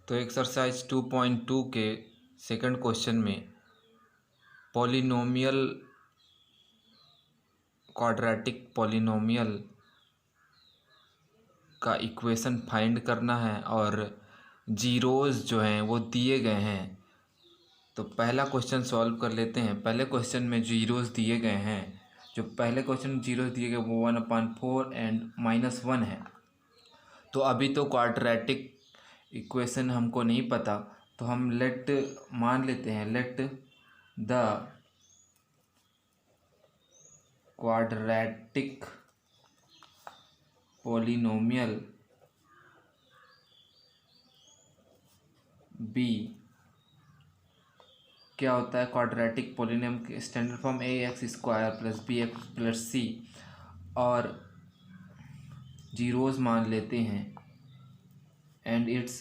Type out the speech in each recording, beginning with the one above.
तो एक्सरसाइज 2.2 के second question में पॉलिनोमियल क्वाड्रेटिक पॉलिनोमियल का इक्वेशन फाइंड करना है और जीरोज़ जो हैं वो दिए गए हैं। तो पहला क्वेश्चन सॉल्व कर लेते हैं। पहले क्वेश्चन में जीरोज़ दिए गए हैं, जो पहले क्वेश्चन में जीरोज़ दिए गए वो 1/4 एंड -1 है। तो अभी तो क्वाड्रेटिक इक्वेशन हमको नहीं पता, तो हम मान लेते हैं let the quadratic polynomial be. क्या होता है क्वाड्रेटिक पॉलिनोमियल के standard form ax² + bx + c, और जीरोज़ मान लेते हैं and its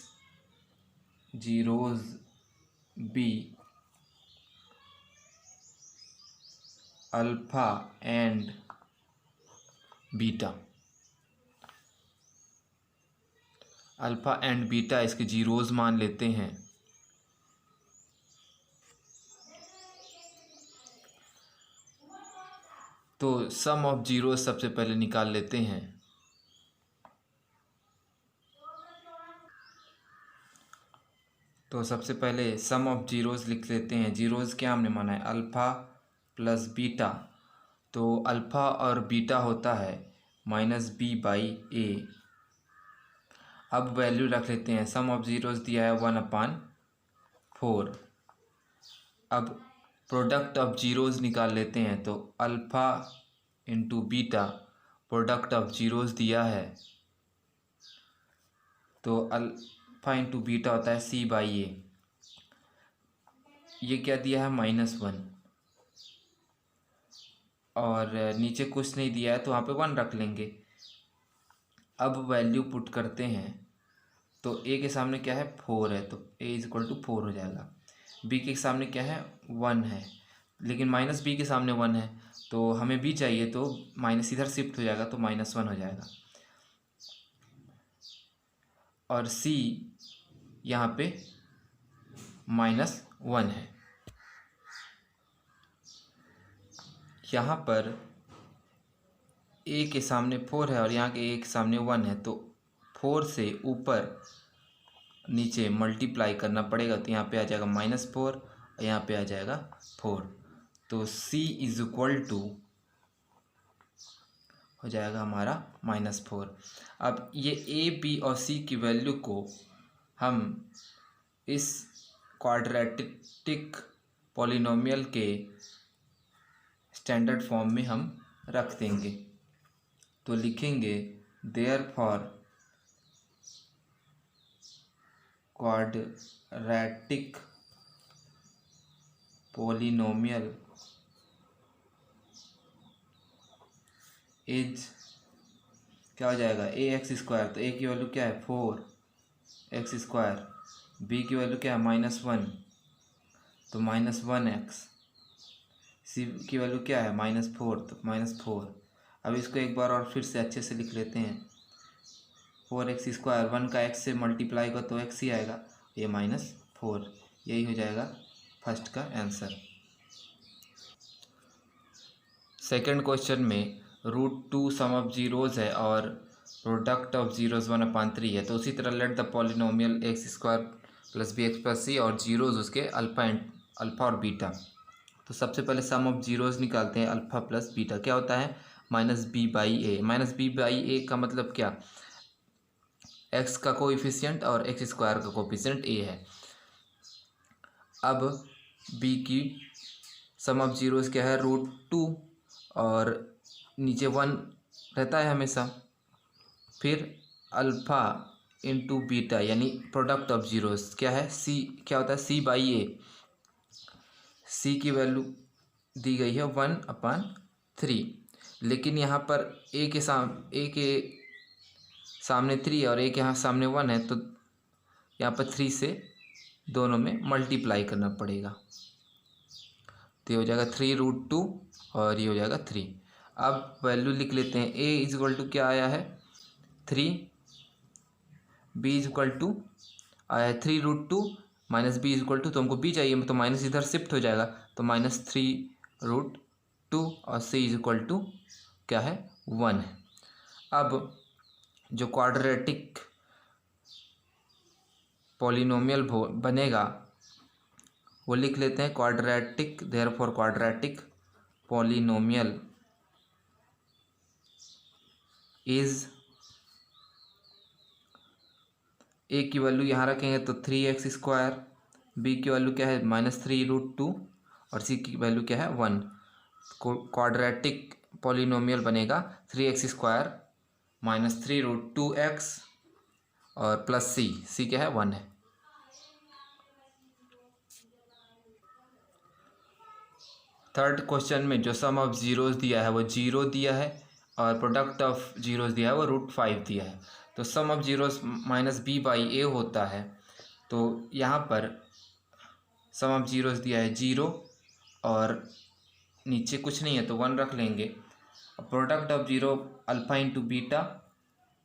zeros be alpha and beta. Alpha and beta इसके जीरोज़ मान लेते हैं। तो सम ऑफ जीरोज़ सबसे पहले निकाल लेते हैं। तो सबसे पहले सम ऑफ जीरोज़ लिख लेते हैं। जीरोज़ क्या हमने माना है, अल्फ़ा प्लस बीटा। तो अल्फ़ा और बीटा होता है -b/a। अब वैल्यू रख लेते हैं। सम ऑफ जीरोज़ दिया है 1/4। अब प्रोडक्ट ऑफ जीरोज़ निकाल लेते हैं। तो alpha into beta product of zeros दिया है, तो अल्फ़ा इंटू बीटा होता है c/a। ये क्या दिया है, -1, और नीचे कुछ नहीं दिया है तो वहाँ पे 1 रख लेंगे। अब वैल्यू पुट करते हैं। तो a के सामने क्या है, 4 है, तो a = 4 हो जाएगा। b के सामने क्या है, 1 है, लेकिन -b के सामने 1 है, तो हमें b चाहिए, तो माइनस इधर शिफ्ट हो जाएगा, तो -1 हो जाएगा। और c यहाँ पे -1 है। यहाँ पर a के सामने 4 है और यहाँ के a के सामने 1 है, तो 4 से ऊपर नीचे मल्टीप्लाई करना पड़ेगा। तो यहाँ पे आ जाएगा -4 और यहाँ पे आ जाएगा 4। तो c = हो जाएगा हमारा -4। अब ये a, b और c की वैल्यू को हम इस क्वाड्रेटिक पॉलिनोमियल के स्टैंडर्ड फॉर्म में हम रख देंगे। तो लिखेंगे देयरफॉर क्वाड्रेटिक पॉलिनोमियल इज, क्या हो जाएगा, ax²। तो a की वैल्यू क्या है, 4x²। b की वैल्यू क्या है, -1, तो -1x। c की वैल्यू क्या है, -4, तो -4। अब इसको एक बार और फिर से अच्छे से लिख लेते हैं। 4x², 1 का x से मल्टीप्लाई का तो x ही आएगा, ये -4। यही हो जाएगा फर्स्ट का आंसर। सेकंड क्वेश्चन में √2 सम ऑफ जीरोज़ है और प्रोडक्ट ऑफ जीरोज़ 1/3 है। तो उसी तरह let the polynomial x² + bx + c और जीरोज़ उसके अल्फ़ा और बीटा। तो सबसे पहले सम ऑफ जीरोज़ निकालते हैं। अल्फ़ा प्लस बीटा क्या होता है, -b/a। -b/a का मतलब क्या, x का कोएफिशिएंट और x² का कोएफिशिएंट a है। अब b की सम ऑफ जीरोज़ क्या है, √2, और नीचे 1 रहता है हमेशा। फिर अल्फ़ा इंटू बीटा यानी प्रोडक्ट ऑफ जीरोज़ क्या है, c क्या होता है, c/a। c की वैल्यू दी गई है 1/3, लेकिन यहाँ पर a के सामने 3 और a के यहाँ सामने 1 है, तो यहाँ पर 3 से दोनों में मल्टीप्लाई करना पड़ेगा। तो ये हो जाएगा 3√2 और ये हो जाएगा 3। अब वैल्यू लिख लेते हैं। a = क्या आया है, 3, b = 3√2 minus b is equal to, तो हमको बी चाहिए तो माइनस इधर शिफ्ट हो जाएगा, तो -3√2 और सी इज इक्वल टू क्या है 1 है। अब जो क्वाड्रेटिक पॉलिनोमियल बनेगा वो लिख लेते हैं। Quadratic, therefore quadratic polynomial is, A की वैल्यू यहाँ रखेंगे तो 3x², बी की वैल्यू क्या है -3√2 और सी की वैल्यू क्या है 1। क्वाड्रेटिक पॉलिनोमियल बनेगा 3x² -3√2x और प्लस सी क्या है 1 है। थर्ड क्वेश्चन में जो सम ऑफ जीरोस दिया है वो 0 दिया है और प्रोडक्ट ऑफ जीरोस दिया है वो √5 दिया है। तो सम ऑफ जीरोस -b/a होता है, तो यहाँ पर सम ऑफ जीरोस दिया है 0 और नीचे कुछ नहीं है तो 1 रख लेंगे। Product of zero alpha into beta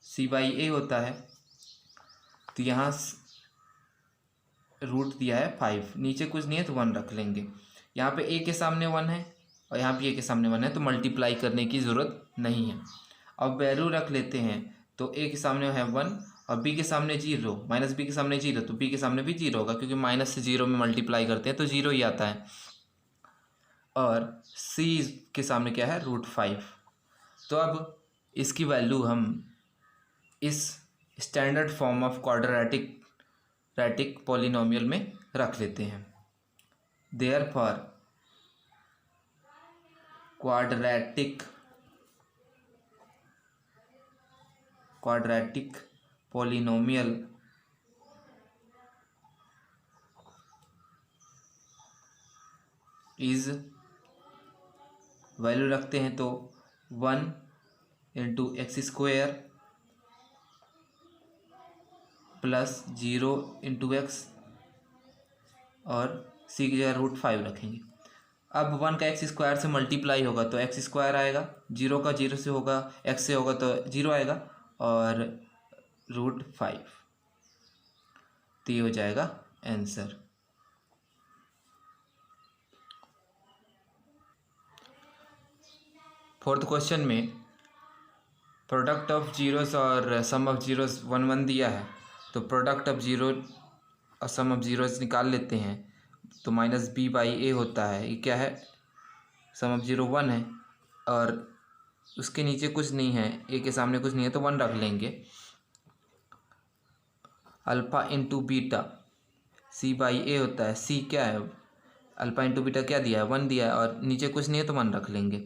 c/a होता है, तो यहाँ रूट दिया है 5, नीचे कुछ नहीं है तो 1 रख लेंगे। यहाँ पे a के सामने 1 है और यहाँ पे a के सामने 1 है, तो मल्टीप्लाई करने की ज़रूरत नहीं है। अब वैल्यू रख लेते हैं, तो a के सामने है 1 और b के सामने 0, माइनस b के सामने 0, तो b के सामने भी 0 होगा क्योंकि माइनस से 0 में मल्टीप्लाई करते हैं तो 0 ही आता है। और c के सामने क्या है √5। तो अब इसकी वैल्यू हम इस standard form of quadratic polynomial में रख लेते हैं। Therefore quadratic polynomial is, value रखते हैं तो 1 × x² प्लस 0 × x और c की जगह √5 रखेंगे। अब 1 का x² से मल्टीप्लाई होगा तो x² आएगा, 0 का 0 से होगा, x से होगा तो 0 आएगा और √5, तो ये हो जाएगा आंसर। फोर्थ क्वेश्चन में प्रोडक्ट ऑफ जीरोस और सम ऑफ जीरोस 1 1 दिया है, तो प्रोडक्ट ऑफ जीरो और सम ऑफ जीरोस निकाल लेते हैं, तो -b/a होता है। ये क्या है, सम ऑफ जीरो 1 है और उसके नीचे कुछ नहीं है, a के सामने कुछ नहीं है तो 1 रख लेंगे। अल्फ़ा इंटू बीटा c/a होता है, c क्या है, अल्फ़ा इंटू बीटा क्या दिया है 1 दिया है और नीचे कुछ नहीं है तो 1 रख लेंगे।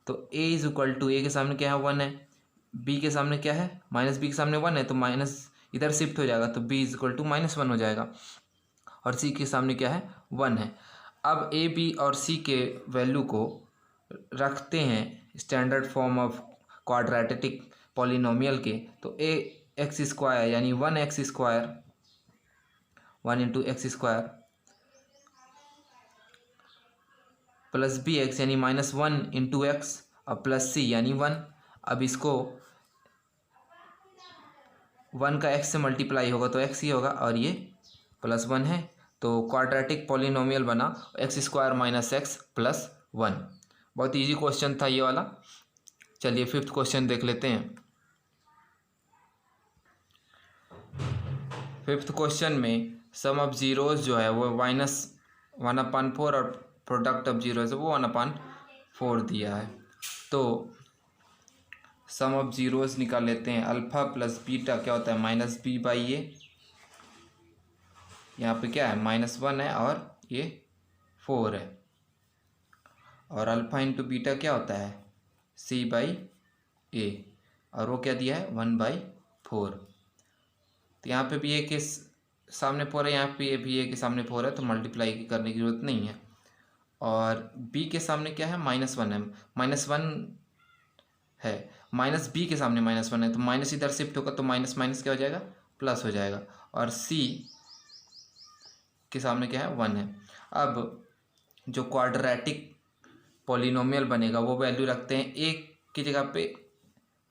तो a is equal to, a के सामने क्या है 1 है, b के सामने क्या है -b के सामने 1 है तो माइनस इधर शिफ्ट हो जाएगा तो b इज इक्वल टू -1 हो जाएगा और c के सामने क्या है 1 है। अब a b और c के वैल्यू को रखते हैं standard form of quadratic polynomial के, तो ax² यानी 1x² 1 × x² प्लस bx यानी -1 × x और प्लस c यानी 1। अब इसको 1 का x से मल्टीप्लाई होगा तो x ही होगा और ये +1 है, तो क्वाड्रेटिक पॉलिनोमियल बना x² - x + 1। बहुत इजी क्वेश्चन था ये वाला। चलिए फिफ्थ क्वेश्चन देख लेते हैं। फिफ्थ क्वेश्चन में सम ऑफ जीरोस जो है वो -1/4 और प्रोडक्ट ऑफ जीरोस है वो 1/4 दिया है। तो सम ऑफ जीरोस निकाल लेते हैं। अल्फ़ा प्लस बीटा क्या होता है -b/a, यहाँ पे क्या है -1 है और ये 4 है, और अल्फ़ा इंटू बीटा क्या होता है c/a और वो क्या दिया है 1/4। तो यहाँ पे भी a के सामने 4 है, यहाँ पे भी a के सामने 4 है, तो मल्टीप्लाई करने की जरूरत नहीं है। और b के सामने क्या है -1 है, -1 है, -b के सामने -1 है तो माइनस इधर शिफ्ट होगा तो माइनस माइनस क्या हो जाएगा प्लस हो जाएगा, और c के सामने क्या है 1 है। अब जो क्वाड्रेटिक पॉलिनोमियल बनेगा वो वैल्यू रखते हैं, a की जगह पे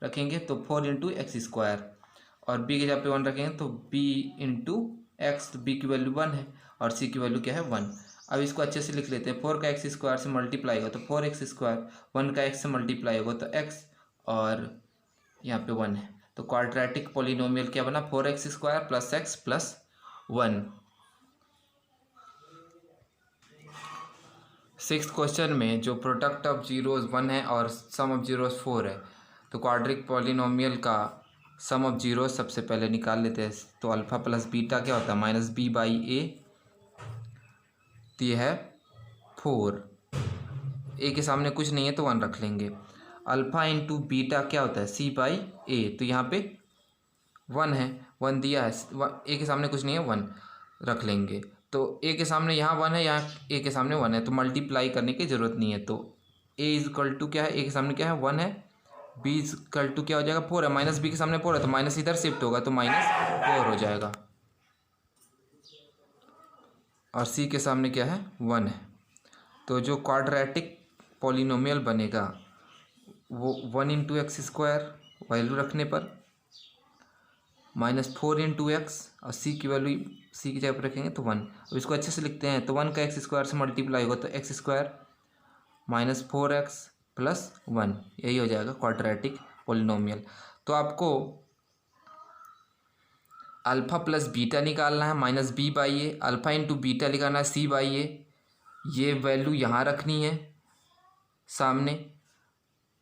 रखेंगे तो 4 × x² और b की जगह पे 1 रखेंगे तो b एक्स, तो बी की वैल्यू 1 है और सी की वैल्यू क्या है 1। अब इसको अच्छे से लिख लेते हैं। 4 का एक्स स्क्वायर से मल्टीप्लाई होगा तो 4x स्क्वायर, 1 का एक्स से मल्टीप्लाई होगा तो x, और यहाँ पे 1 है। तो क्वाड्रेटिक पॉलिनोमियल क्या बना, 4x square plus x plus 1। Sixth question में जो प्रोडक्ट ऑफ जीरोज 1 है और सम ऑफ जीरोज 4 है, तो क्वाड्रिक पॉलिनोमियल का सम ऑफ जीरो सबसे पहले निकाल लेते हैं। तो अल्फ़ा प्लस बीटा क्या होता है, माइनस बी बाई ए, तो ये है 4। ए के सामने कुछ नहीं है तो 1 रख लेंगे। अल्फ़ा इंटू बीटा क्या होता है, सी बाई ए, तो यहाँ पे 1 है, 1 दिया है, ए के सामने कुछ नहीं है 1 रख लेंगे। तो ए के सामने यहाँ 1 है, यहाँ ए के सामने 1 है, तो मल्टीप्लाई करने की ज़रूरत नहीं है। तो ए इज इक्वल टू क्या है, ए के सामने क्या है 1 है, बी इज इक्वल टू क्या हो जाएगा 4 है, माइनस बी के सामने 4 है तो माइनस इधर शिफ्ट होगा तो -4 हो जाएगा। और सी के सामने क्या है 1 है। तो जो क्वाड्रेटिक पॉलिनोमियल बनेगा वो 1 इंटू एक्स स्क्वायर वैल्यू रखने पर, -4 इंटू एक्स, और सी की वैल्यू सी की जगह पर रखेंगे तो 1। अब इसको अच्छे से लिखते हैं। तो 1 का एक्स स्क्वायर से मल्टीप्लाई होगा तो एक्स स्क्वायर -4x प्लस 1, यही हो जाएगा क्वाड्रेटिक पॉलिनोमियल। तो आपको अल्फ़ा प्लस बीटा निकालना है, minus b by a, alpha into beta निकालना है सी बाई ए, ये वैल्यू यहाँ रखनी है सामने,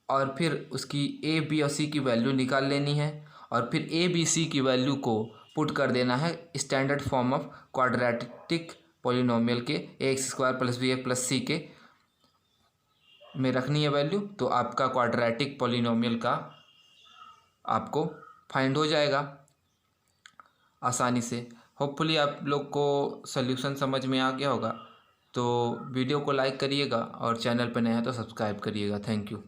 और फिर उसकी ए बी और सी की वैल्यू निकाल लेनी है, और फिर ए बी सी की वैल्यू को पुट कर देना है standard form of quadratic polynomial के, A X square plus B X plus C के में रखनी है वैल्यू। तो आपका क्वाड्रेटिक पॉलिनोमियल का आपको फाइंड हो जाएगा आसानी से। होपफुली आप लोग को सॉल्यूशन समझ में आ गया होगा। तो वीडियो को लाइक करिएगा और चैनल पर नया है तो सब्सक्राइब करिएगा। Thank you.